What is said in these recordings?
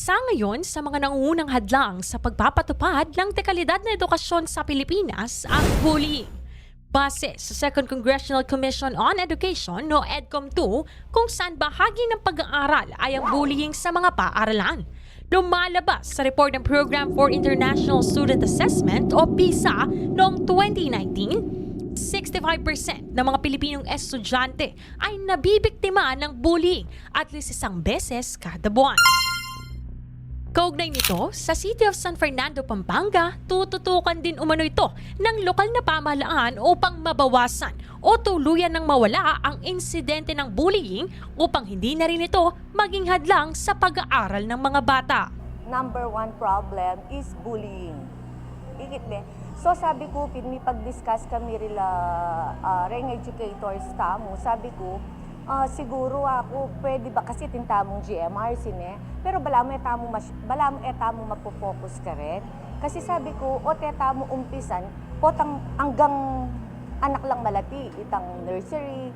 Isa ngayon sa mga nangungunang hadlang sa pagpapatupad ng dekalidad na edukasyon sa Pilipinas ang bullying. Base sa Second Congressional Commission on Education o EDCOM-2 kung saan bahagi ng pag-aaral ay ang bullying sa mga paaralan. Lumalabas sa report ng Program for International Student Assessment o PISA noong 2019, 65% ng mga Pilipinong estudyante ay nabibiktima ng bullying at least isang beses kada buwan. Kaugnay nito, sa City of San Fernando, Pampanga, tututukan din umano ito ng lokal na pamahalaan upang mabawasan o tuluyan ng mawala ang insidente ng bullying upang hindi na rin ito maging hadlang sa pag-aaral ng mga bata. Number one problem is bullying. Ikit be. So sabi ko, pag-discuss kami rila ring educators kamo, sabi ko, siguro ako, pwede ba kasi tintamong GMRC pero balam etamo mapopokus ka rin. Kasi sabi ko, o tetamo umpisan, potang hanggang anak lang malati, itang nursery,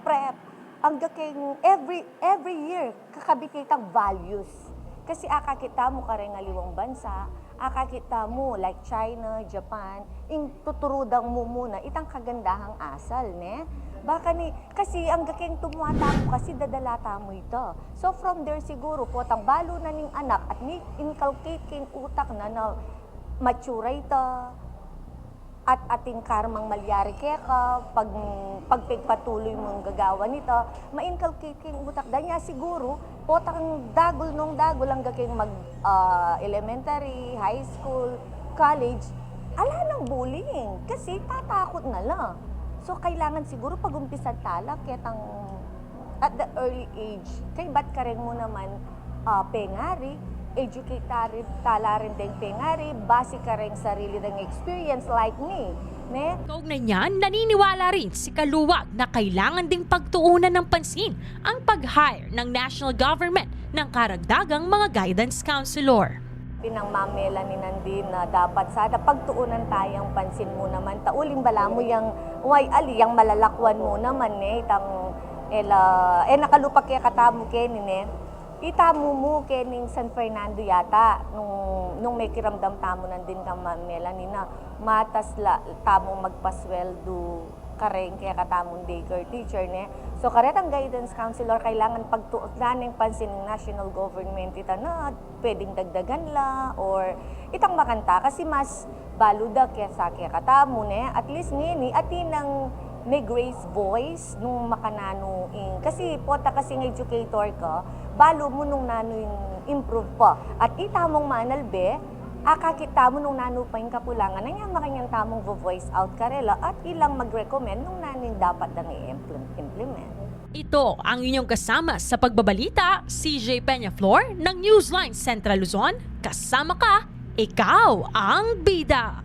prep, hanggang every year, kakabikitang values. Kasi akakita mo ka rin ngaliwang bansa, akakita mo like China, Japan, tuturudang mo muna itang kagandahang asal, Baka kasi ang gaking tumata mo kasi dadalata mo ito. So from there siguro, potang balo na ning anak at inculcate king utak na mature ito, at ating karmang malyari kaya ka, pagpagpatuloy mong gagawa nito, ma-inculcate king utak. Dahil niya siguro, potang dagol ang gaking elementary, high school, college, ala ng bullying. Kasi tatakot na lang. So, kailangan siguro pag-umpisan talak, ketang at the early age, kay ba't ka rin mo naman pengari, educate tala rin din pengari, base ka rin sarili ng experience like me. Kaugnay niyan, naniniwala rin si Kaluwag na kailangan ding pagtuunan ng pansin ang pag-hire ng national government ng karagdagang mga guidance counselor. Pinangmamela ni Nandin na dapat sana pagtuunan tayong pansin mo naman. Tauling bala mo yung yang malalakwan mo naman itang nakalupak kaya katamo kenin itamo mo kening San Fernando yata nung may kiramdam tamo nandin kang Mamela ni na matas tamong magpasweldo kareng kaya katamong daycare teacher So karetang guidance counselor kailangan pagtuunan ng pansin ng national government ita na pwedeng dagdagan la or itang makanta kasi mas baluda kaya sa kaya katamo at least ngini atinang may grace voice nung makanano kasi pota kasi ng educator ka balo mo nung nano yung improve pa at itamong manalbe akakita mo nung nano pa yung kapulangan na niya makanyang tamong voice out karela at ilang mag-recommend nung nano yung dapat nang i-implement. Ito ang inyong kasama sa pagbabalita, CJ Peñaflor ng Newsline Central Luzon. Kasama ka, ikaw ang bida!